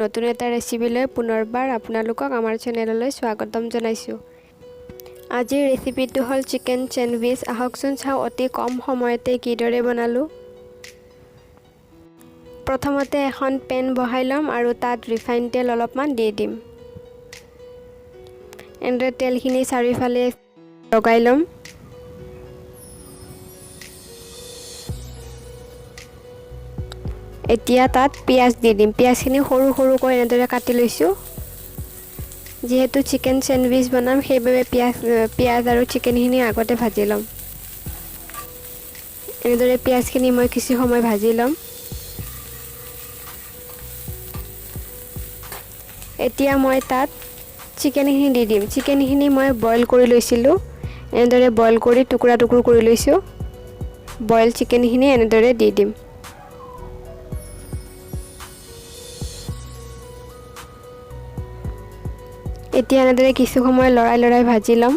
নতুন এটা ৰেচিপিলৈ পুনৰবাৰ আপোনালোকক আমাৰ চেনেললৈ স্বাগতম জনাইছোঁ। আজিৰ ৰেচিপিটো হ'ল চিকেন চেণ্ডউইচ। আহকচোন চাওঁ অতি কম সময়তে কিদৰে বনালোঁ। প্ৰথমতে এখন পেন বহাই ল'ম আৰু তাত ৰিফাইন তেল অলপমান দি দিম। এনেদৰে তেলখিনি চাৰিওফালে লগাই ল'ম। এতিয়া তাত পিঁয়াজ দি দিম। পিঁয়াজখিনি সৰু সৰুকৈ এনেদৰে কাটি লৈছোঁ। যিহেতু চিকেন চেণ্ডউইচ বনাম সেইবাবে পিঁয়াজ আৰু চিকেনখিনি আগতে ভাজি ল'ম। এনেদৰে পিঁয়াজখিনি মই কিছু সময় ভাজি ল'ম। এতিয়া মই তাত চিকেনখিনি দি দিম। চিকেনখিনি মই বইল কৰি লৈছিলোঁ। এনেদৰে বইল কৰি টুকুৰা টুকুৰ কৰি লৈছোঁ। বইল চিকেনখিনি এনেদৰে দি দিম। এতিয়া এনেদৰে কিছু সময় লৰাই ভাজি ল'ম।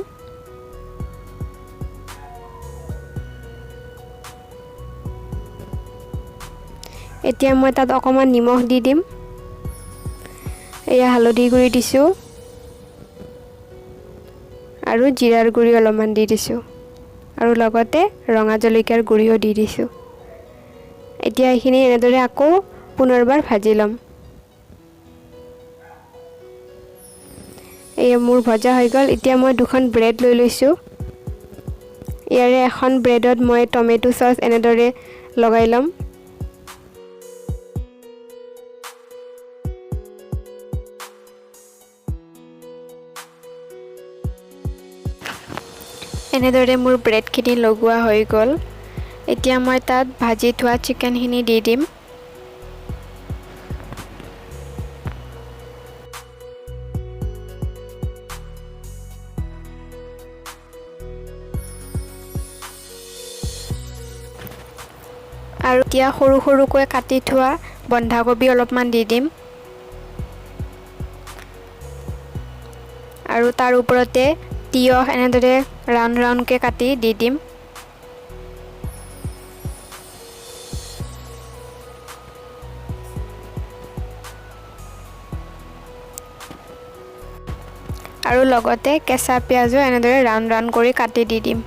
এতিয়া মই তাত অকণমান নিমখ দি দিম। এয়া হালধি গুড়ি দিছোঁ আৰু জিৰাৰ গুড়ি অলপমান দি দিছোঁ আৰু লগতে ৰঙা জলকীয়াৰ গুড়িও দি দিছোঁ। এতিয়া এইখিনি এনেদৰে আকৌ পুনৰবাৰ ভাজি ল'ম। এয়া মোৰ ভজা হৈ গ'ল। এতিয়া মই দুখন ব্ৰেড লৈ লৈছোঁ। ইয়াৰে এখন ব্ৰেডত মই টমেটো চচ এনেদৰে লগাই ল'ম। এনেদৰে মোৰ ব্ৰেডখিনি লগোৱা হৈ গ'ল। এতিয়া মই তাত ভাজি থোৱা চিকেনখিনি দি দিম। আৰু এতিয়া সৰু সৰুকৈ কাটি থোৱা বন্ধাকবি অলপমান দি দিম। আৰু তাৰ ওপৰতে তিয়ঁহ এনেদৰে ৰাউণ্ড ৰাউণ্ডকৈ কাটি দি দিম। আৰু লগতে কেঁচা পিঁয়াজো এনেদৰে ৰাউণ্ড ৰাউণ্ড কৰি কাটি দি দিম।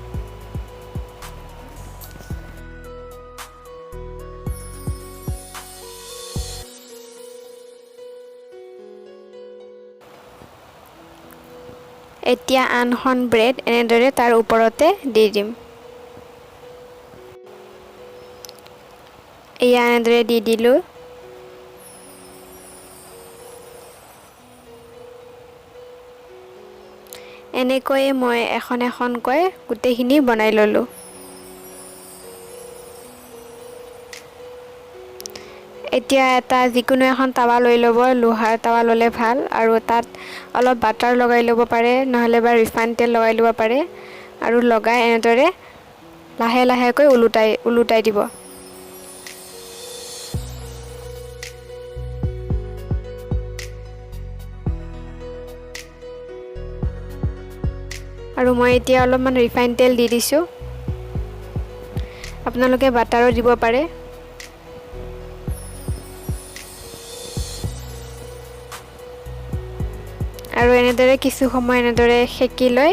এতিয়া আনখন ব্ৰেড এনেদৰে তাৰ ওপৰতে দি দিম। এয়া এনেদৰে দি দিলোঁ। এনেকৈয়ে মই এখন এখনকৈ গোটেইখিনি বনাই ল'লোঁ। এতিয়া এটা যিকোনো এখন টাৱা লৈ ল'ব। লোহাৰ টাৱা ল'লে ভাল আৰু তাত অলপ বাটাৰ লগাই ল'ব পাৰে, নহ'লে বা ৰিফাইন তেল লগাই ল'ব পাৰে আৰু লগাই এনেদৰে লাহে লাহেকৈ ওলোটাই দিব। আৰু মই এতিয়া অলপমান ৰিফাইন তেল দি দিছোঁ। আপোনালোকে বাটাৰো দিব পাৰে। আৰু এনেদৰে কিছু সময় এনেদৰে সেকি লৈ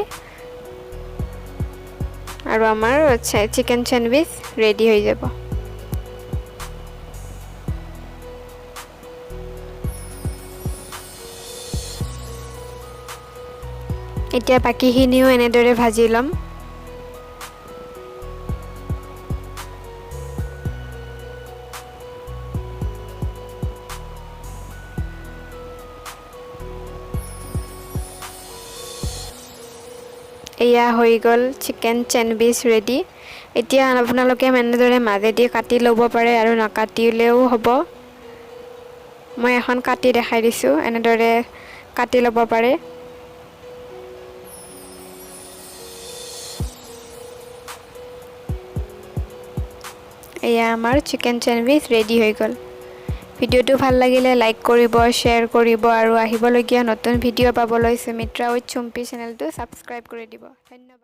আৰু আমাৰ চিকেন চেণ্ডউইচ ৰেডি হৈ যাব। এতিয়া বাকীখিনিও এনেদৰে ভাজি ল'ম। এয়া হৈ গ'ল চিকেন চেণ্ডউইচ ৰেডি। এতিয়া আপোনালোকে এনেদৰে মাজেদি কাটি ল'ব পাৰে আৰু নাকাটিলেও হ'ব। মই এখন কাটি দেখাই দিছোঁ। এনেদৰে কাটি ল'ব পাৰে। এয়া আমাৰ চিকেন চেণ্ডউইচ ৰেডি হৈ গ'ল। ভিডিঅ'টো ভাল লাগিলে লাইক কৰিব, শ্বেয়াৰ কৰিব আৰু আহিবলগীয়া নতুন ভিডিঅ' পাবলৈ সুমিত্ৰা উইথ চুম্পি চেনেলটো ছাবস্ক্ৰাইব কৰি দিব। ধন্যবাদ।